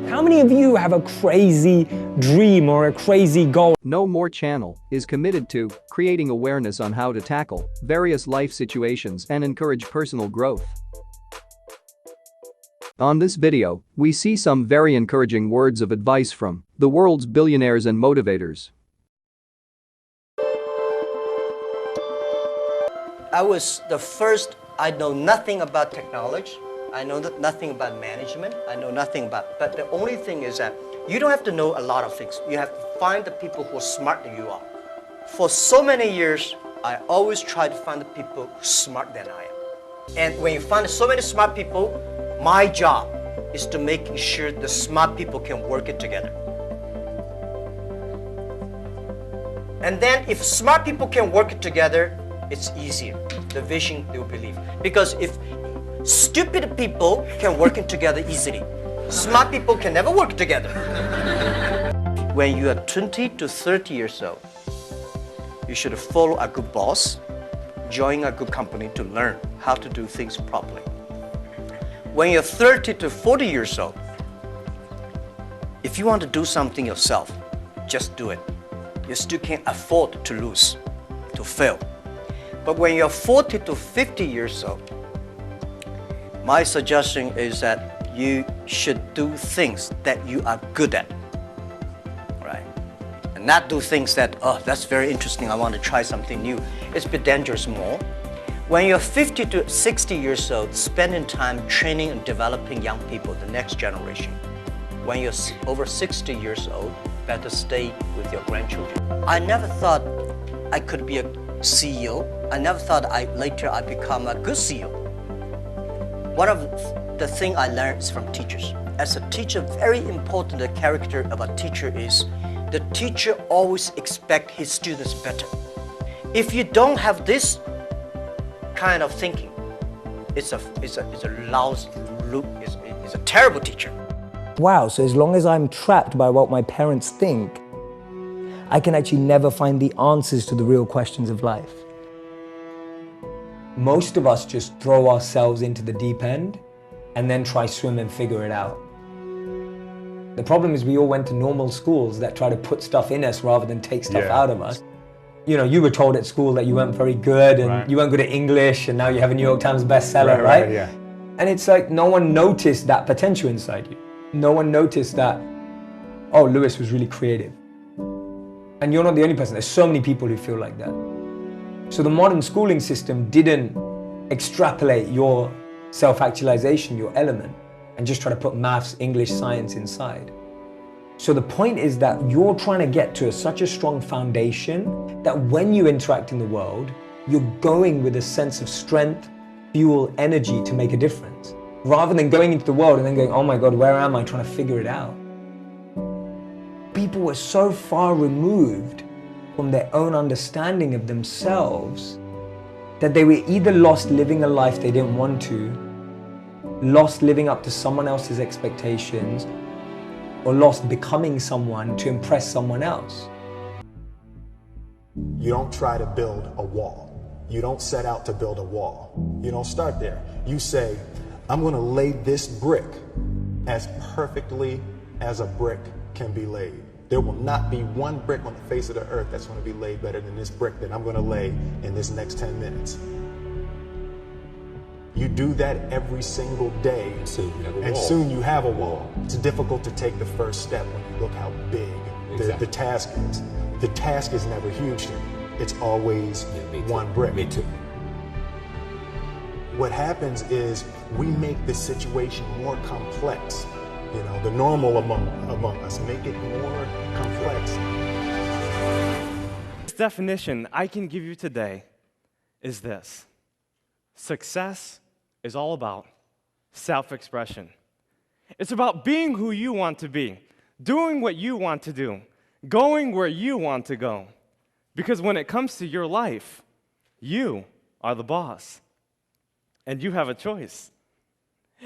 How many of you have a crazy dream or a crazy goal? No More channel is committed to creating awareness on how to tackle various life situations and encourage personal growth. On this video, we see some very encouraging words of advice from the world's billionaires and motivators. I know nothing about technology. I know nothing about management. I know nothing about, but the only thing is that you don't have to know a lot of things. You have to find the people who are smarter than you are. For so many years, I always try to find the people smarter than I am. And when you find so many smart people, my job is to making sure the smart people can work it together. And then if smart people can work it together, it's easier. The vision they will believe. Because if stupid people can work it together easily, smart people can never work together. When you are 20 to 30 years old, you should follow a good boss, join a good company to learn how to do things properly. When you're 30 to 40 years old, if you want to do something yourself, just do it. You still can't afford to lose, to fail. But when you're 40 to 50 years old, my suggestion is that you should do things that you are good at, right? And not do things that, oh, that's very interesting, I want to try something new. It's a bit dangerous more. When you're 50 to 60 years old, spending time training and developing young people, the next generation. When you're over 60 years old, better stay with your grandchildren. I never thought I could be a CEO. I never thought later I'd become a good CEO. One of the things I learned is from teachers. As a teacher, very important the character of a teacher is the teacher always expects his students better. If you don't have this kind of thinking, it's a lousy, it's a terrible teacher. Wow, so as long as I'm trapped by what my parents think, I can actually never find the answers to the real questions of life. Most of us just throw ourselves into the deep end and then try swim and figure it out. The problem is we all went to normal schools that try to put stuff in us rather than take stuff out of us. You know, you were told at school that you weren't very good and you weren't good at English, and now you have a New York Times bestseller, right? Yeah. And it's like no one noticed that potential inside you. No one noticed that, oh, Lewis was really creative. And you're not the only person. There's so many people who feel like that. So the modern schooling system didn't extrapolate your self-actualization, your element, and just try to put maths, English, science inside. So the point is that you're trying to get to such a strong foundation that when you interact in the world, you're going with a sense of strength, fuel, energy to make a difference. Rather than going into the world and then going, oh my God, where am I, trying to figure it out. People were so far removed from their own understanding of themselves that they were either lost living a life they didn't want to, lost living up to someone else's expectations, or lost becoming someone to impress someone else. You don't try to build a wall. You don't set out to build a wall. You don't start there. You say, I'm going to lay this brick as perfectly as a brick can be laid. There will not be one brick on the face of the earth that's going to be laid better than this brick that I'm going to lay in this next 10 minutes. You do that every single day, and soon you have a wall. It's difficult to take the first step when you look how big the task is. The task is never huge to me. It's always one brick. Me too. What happens is we make the situation more complex. You know, the normal among us make it more complex. This definition I can give you today is this. Success is all about self-expression. It's about being who you want to be, doing what you want to do, going where you want to go. Because when it comes to your life, you are the boss, and you have a choice.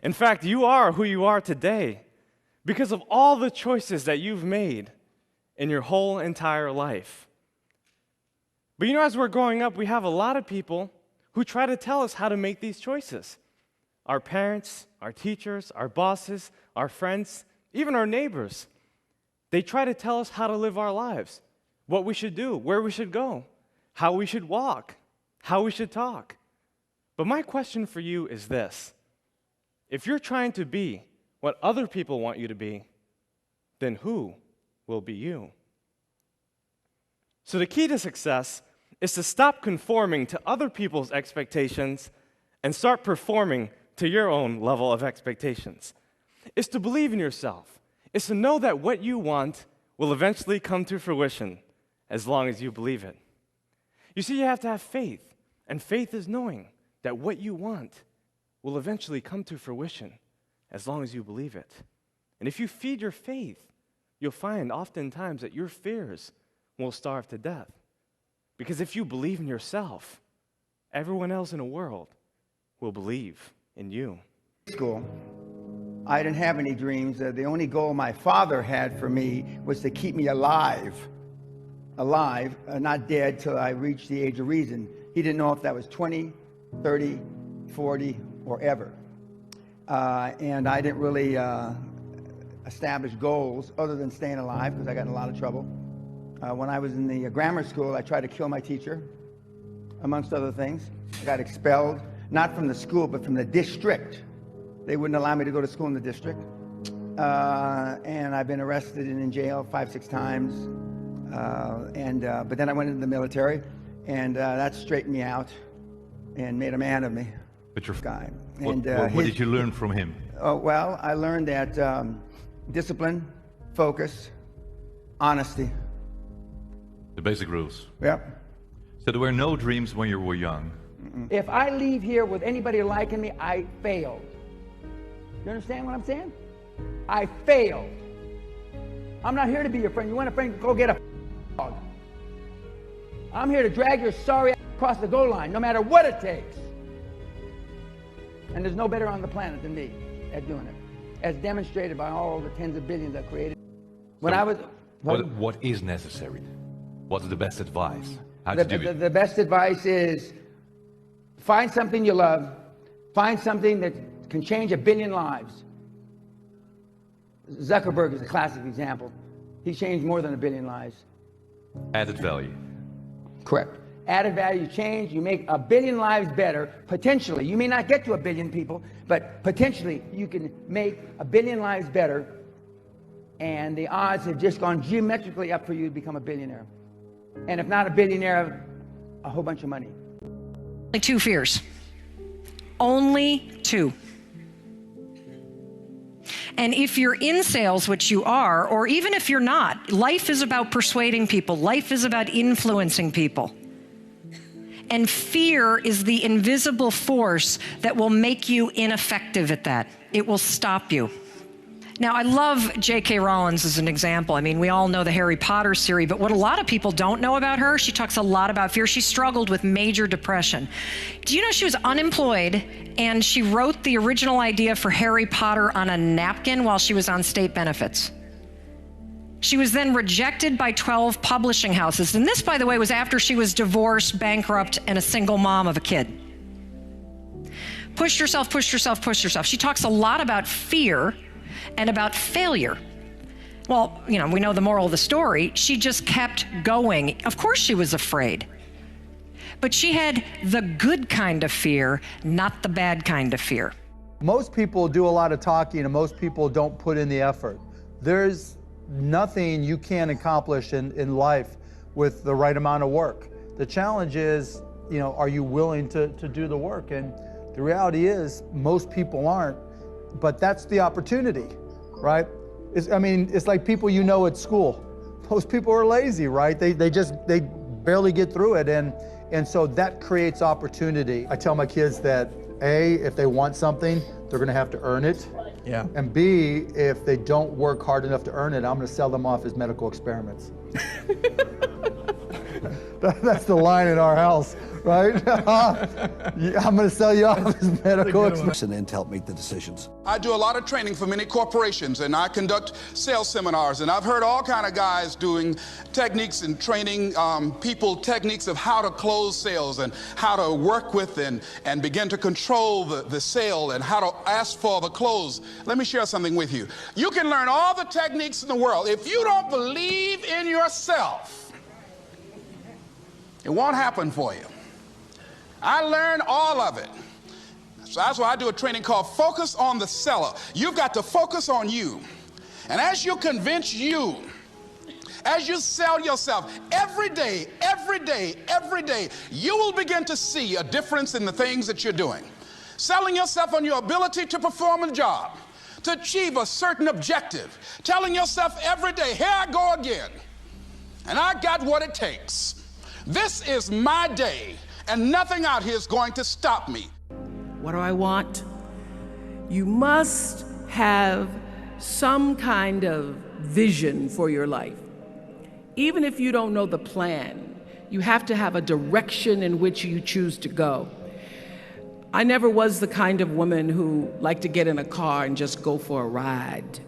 In fact, you are who you are today because of all the choices that you've made in your whole entire life. But you know, as we're growing up, we have a lot of people who try to tell us how to make these choices. Our parents, our teachers, our bosses, our friends, even our neighbors. They try to tell us how to live our lives, what we should do, where we should go, how we should walk, how we should talk. But my question for you is this: if you're trying to be what other people want you to be, then who will be you? So the key to success is to stop conforming to other people's expectations and start performing to your own level of expectations. It's to believe in yourself. It's to know that what you want will eventually come to fruition as long as you believe it. You see, you have to have faith, and faith is knowing that what you want will eventually come to fruition as long as you believe it. And if you feed your faith, you'll find oftentimes that your fears will starve to death. Because if you believe in yourself, everyone else in the world will believe in you. School, I didn't have any dreams. The only goal my father had for me was to keep me alive, not dead till I reached the age of reason. He didn't know if that was 20, 30, 40, or ever. And I didn't really establish goals other than staying alive, because I got in a lot of trouble. When I was in the grammar school, I tried to kill my teacher, amongst other things. I got expelled, not from the school, but from the district. They wouldn't allow me to go to school in the district. And I've been arrested and in jail 5, 6 times. But then I went into the military, and that straightened me out and made a man of me. But your guy. What, And what did you learn from him? well, I learned that discipline, focus, honesty. The basic rules. Yep. So there were no dreams when you were young. If I leave here with anybody liking me, I failed. You understand what I'm saying? I failed. I'm not here to be your friend. You want a friend, go get a dog. I'm here to drag your sorry ass across the goal line, no matter what it takes. And there's no better on the planet than me at doing it, as demonstrated by all the tens of billions I've created. When I was... What is necessary? What's the best advice? How to do it? The best advice is find something you love, find something that can change 1 billion lives. Zuckerberg is a classic example. He changed more than 1 billion lives. Added value. Correct. Added value, change, you make 1 billion lives better, potentially. You may not get to 1 billion people, but potentially you can make 1 billion lives better, and the odds have just gone geometrically up for you to become a billionaire. And if not a billionaire, a whole bunch of money. Only 2 fears. Only 2. And if you're in sales, which you are, or even if you're not, life is about persuading people. Life is about influencing people. And fear is the invisible force that will make you ineffective at that. It will stop you. Now, I love J.K. Rowling as an example. I mean, we all know the Harry Potter series, but what a lot of people don't know about her, she talks a lot about fear. She struggled with major depression. Do you know she was unemployed, and she wrote the original idea for Harry Potter on a napkin while she was on state benefits? She was then rejected by 12 publishing houses. And this, by the way, was after she was divorced, bankrupt, and a single mom of a kid. Pushed herself, pushed herself, pushed herself. She talks a lot about fear and about failure. Well, you know, we know the moral of the story. She just kept going. Of course she was afraid. But she had the good kind of fear, not the bad kind of fear. Most people do a lot of talking and most people don't put in the effort. There's nothing you can accomplish in life with the right amount of work. The challenge is, you know, are you willing to do the work? And the reality is most people aren't, but that's the opportunity, right? It's like people you know at school. Most people are lazy, right? They barely get through it, and so that creates opportunity. I tell my kids that A, if they want something, they're gonna have to earn it. Yeah. And B, if they don't work hard enough to earn it, I'm gonna sell them off as medical experiments. That's the line in our house. right? I'm going to sell you off as medical expenses. And to help make the decisions. I do a lot of training for many corporations, and I conduct sales seminars, and I've heard all kind of guys doing techniques and training people techniques of how to close sales and how to work with and begin to control the sale and how to ask for the close. Let me share something with you. You can learn all the techniques in the world. If you don't believe in yourself, it won't happen for you. I learned all of it. So that's why I do a training called Focus on the Seller. You've got to focus on you. And as you convince you, as you sell yourself every day, you will begin to see a difference in the things that you're doing. Selling yourself on your ability to perform a job, to achieve a certain objective. Telling yourself every day, here I go again. And I got what it takes. This is my day, and nothing out here is going to stop me. What do I want? You must have some kind of vision for your life. Even if you don't know the plan, you have to have a direction in which you choose to go. I never was the kind of woman who liked to get in a car and just go for a ride.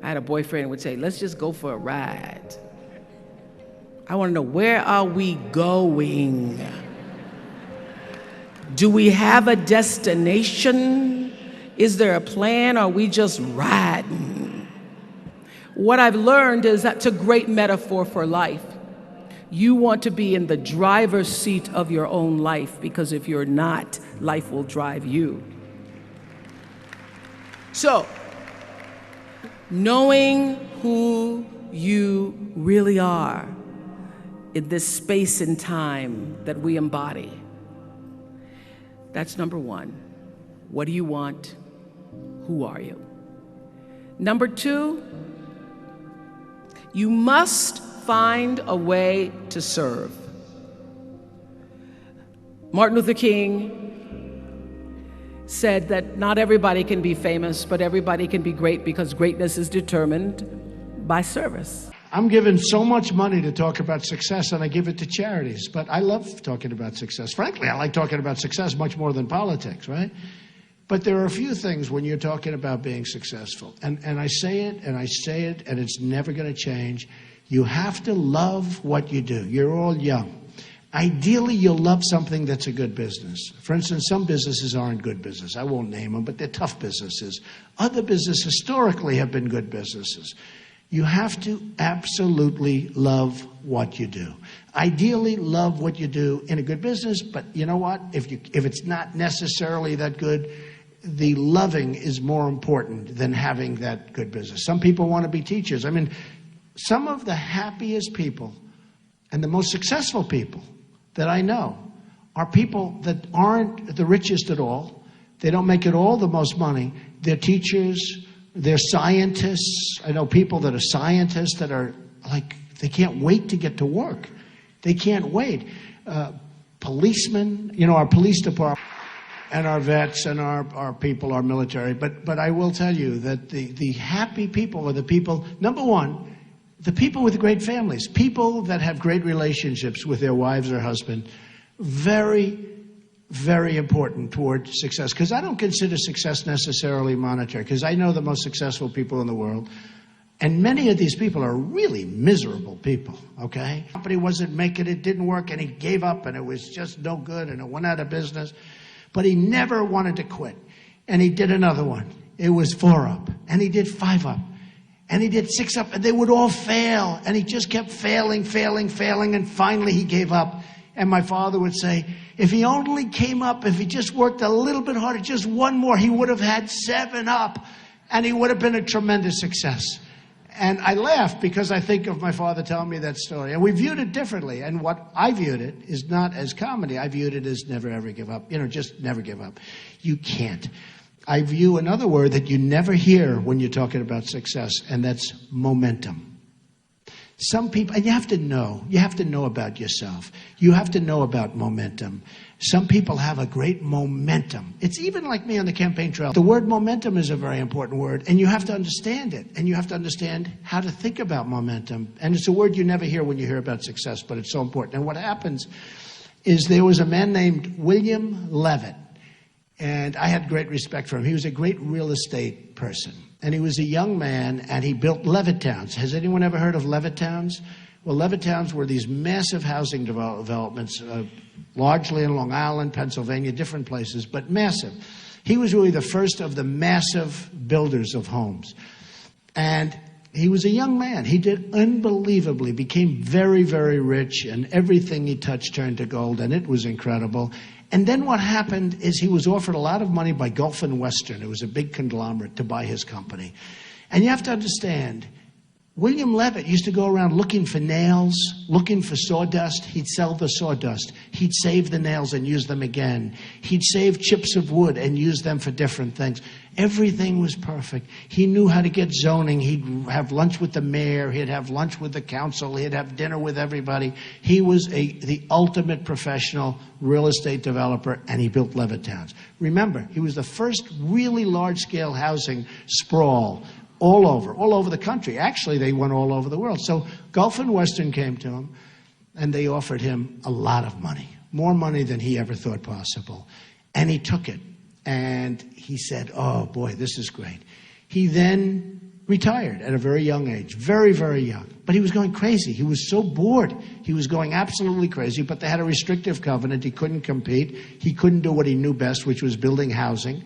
I had a boyfriend who would say, let's just go for a ride. I want to know, where are we going? Do we have a destination? Is there a plan? Or are we just riding? What I've learned is that's a great metaphor for life. You want to be in the driver's seat of your own life, because if you're not, life will drive you. So, knowing who you really are in this space and time that we embody. That's number one. What do you want? Who are you? Number two, you must find a way to serve. Martin Luther King said that not everybody can be famous, but everybody can be great, because greatness is determined by service. I'm given so much money to talk about success, and I give it to charities, but I love talking about success. Frankly, I like talking about success much more than politics, right? But there are a few things when you're talking about being successful, and I say it, and I say it, and it's never going to change. You have to love what you do. You're all young. Ideally, you'll love something that's a good business. For instance, some businesses aren't good business. I won't name them, but they're tough businesses. Other businesses historically have been good businesses. You have to absolutely love what you do. Ideally, love what you do in a good business, but you know what? If it's not necessarily that good, the loving is more important than having that good business. Some people want to be teachers. I mean, some of the happiest people and the most successful people that I know are people that aren't the richest at all. They don't make it all the most money. They're teachers. They're scientists. I know people that are scientists that are like, they can't wait to get to work. They can't wait. Policemen, you know, our police department and our vets and our people, our military. But I will tell you that the happy people are the people, number one, the people with great families, people that have great relationships with their wives or husband, very, very important toward success. Because I don't consider success necessarily monetary, because I know the most successful people in the world, and many of these people are really miserable people, okay? The company wasn't making it, didn't work, and he gave up, and it was just no good, and it went out of business. But he never wanted to quit. And he did another one. It was 4 up, and he did 5 up. And he did 6 up, and they would all fail. And he just kept failing, and finally he gave up. And my father would say, if he only came up, if he just worked a little bit harder, just one more, he would have had 7 up, and he would have been a tremendous success. And I laugh because I think of my father telling me that story. And we viewed it differently. And what I viewed it is not as comedy. I viewed it as never, ever give up. You know, just never give up. You can't. I view another word that you never hear when you're talking about success, and that's momentum. Some people, and you have to know about yourself. You have to know about momentum. Some people have a great momentum. It's even like me on the campaign trail. The word momentum is a very important word, and you have to understand it, and you have to understand how to think about momentum. And it's a word you never hear when you hear about success, but it's so important. And what happens is there was a man named William Levitt, and I had great respect for him. He was a great real estate person, and he was a young man, and he built Levittowns. Has anyone ever heard of Levittowns? Well, Levittowns were these massive housing developments, largely in Long Island, Pennsylvania, different places, but massive. He was really the first of the massive builders of homes. And he was a young man. He did unbelievably, became very, very rich, and everything he touched turned to gold, and it was incredible. And then what happened is he was offered a lot of money by Gulf and Western. It was a big conglomerate to buy his company. And you have to understand, William Levitt used to go around looking for nails, looking for sawdust. He'd sell the sawdust. He'd save the nails and use them again. He'd save chips of wood and use them for different things. Everything was perfect. He knew how to get zoning. He'd have lunch with the mayor. He'd have lunch with the council. He'd have dinner with everybody. He was the ultimate professional real estate developer, and he built Levittowns. Remember, he was the first really large-scale housing sprawl all over the country. Actually, they went all over the world. So Gulf and Western came to him, and they offered him a lot of money, more money than he ever thought possible. And he took it, and he said, oh boy, this is great. He then retired at a very young age, very, very young. But he was going crazy. He was so bored. He was going absolutely crazy, but they had a restrictive covenant. He couldn't compete. He couldn't do what he knew best, which was building housing.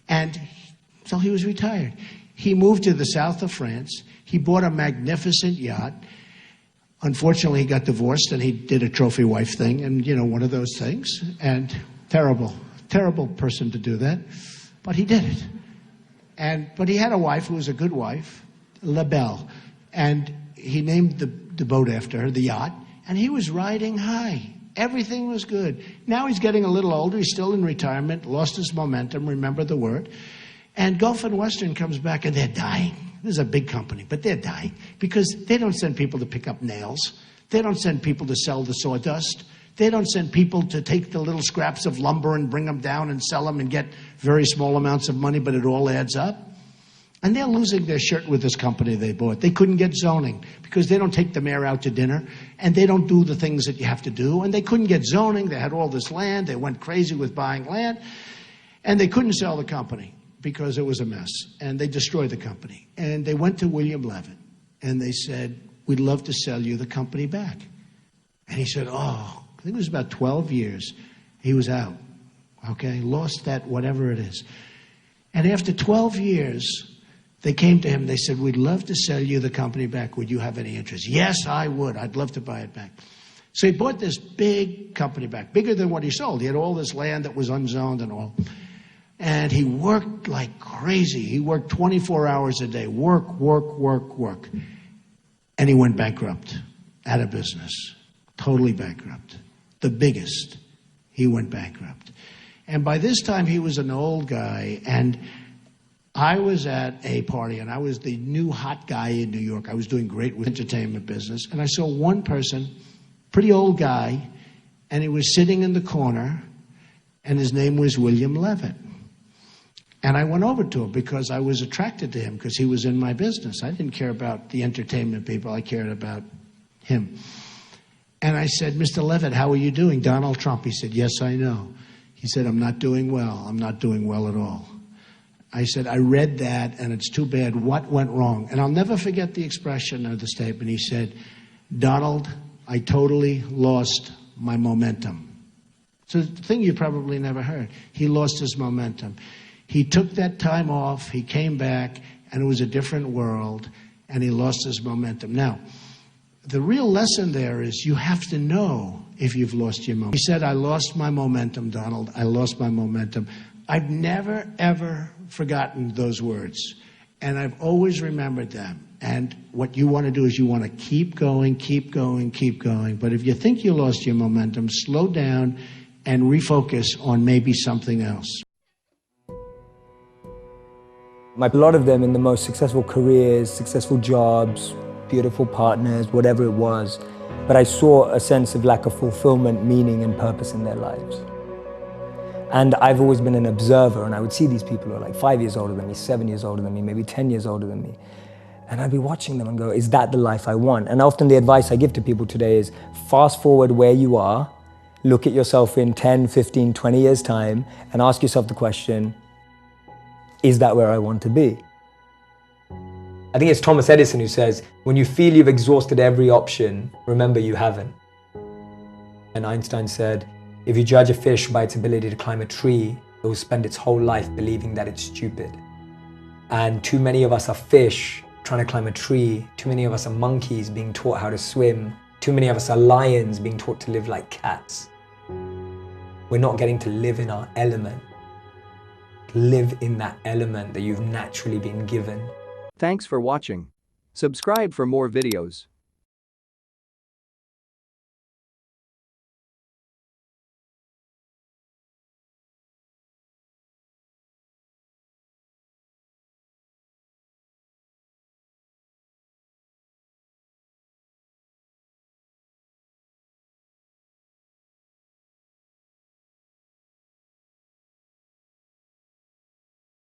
And so he was retired. He moved to the south of France. He bought a magnificent yacht. Unfortunately, he got divorced, and he did a trophy wife thing, and, you know, one of those things. And terrible person to do that. But he did it. But he had a wife who was a good wife, La Belle. And he named the boat after her, the yacht. And he was riding high. Everything was good. Now he's getting a little older. He's still in retirement, lost his momentum, remember the word. And Gulf and Western comes back, and they're dying. This is a big company, but they're dying because they don't send people to pick up nails. They don't send people to sell the sawdust. They don't send people to take the little scraps of lumber and bring them down and sell them and get very small amounts of money, but it all adds up. And they're losing their shirt with this company they bought. They couldn't get zoning because they don't take the mayor out to dinner, and they don't do the things that you have to do. And they couldn't get zoning. They had all this land. They went crazy with buying land, and they couldn't sell the company because it was a mess, and they destroyed the company. And they went to William Levitt, and they said, we'd love to sell you the company back. And he said, oh, I think it was about 12 years. He was out, okay, lost that whatever it is. And after 12 years, they came to him, they said, we'd love to sell you the company back. Would you have any interest? Yes, I would. I'd love to buy it back. So he bought this big company back, bigger than what he sold. He had all this land that was unzoned and all. And he worked like crazy. He worked 24 hours a day. Work. And he went bankrupt, out of business, totally bankrupt. The biggest, he went bankrupt. And by this time, he was an old guy. And I was at a party, and I was the new hot guy in New York. I was doing great with entertainment business. And I saw one person, pretty old guy, and he was sitting in the corner, and his name was William Levitt. And I went over to him because I was attracted to him because he was in my business. I didn't care about the entertainment people. I cared about him. And I said, Mr. Levitt, how are you doing? Donald Trump. He said, yes, I know. He said, I'm not doing well. I'm not doing well at all. I said, I read that, and it's too bad. What went wrong? And I'll never forget the expression of the statement. He said, Donald, I totally lost my momentum. So the thing you probably never heard. He lost his momentum. He took that time off, he came back, and it was a different world, and he lost his momentum. Now, the real lesson there is you have to know if you've lost your momentum. He said, I lost my momentum, Donald. I lost my momentum. I've never, ever forgotten those words, and I've always remembered them. And what you want to do is you want to keep going. But if you think you lost your momentum, slow down and refocus on maybe something else. A lot of them in the most successful careers, successful jobs, beautiful partners, whatever it was. But I saw a sense of lack of fulfillment, meaning and purpose in their lives. And I've always been an observer, and I would see these people who are like 5 years older than me, 7 years older than me, maybe 10 years older than me. And I'd be watching them and go, is that the life I want? And often the advice I give to people today is fast forward where you are, look at yourself in 10, 15, 20 years' time and ask yourself the question, is that where I want to be? I think it's Thomas Edison who says, when you feel you've exhausted every option, remember you haven't. And Einstein said, if you judge a fish by its ability to climb a tree, it will spend its whole life believing that it's stupid. And too many of us are fish trying to climb a tree. Too many of us are monkeys being taught how to swim. Too many of us are lions being taught to live like cats. We're not getting to live in our element. Live in that element that you've naturally been given. Thanks for watching. Subscribe for more videos.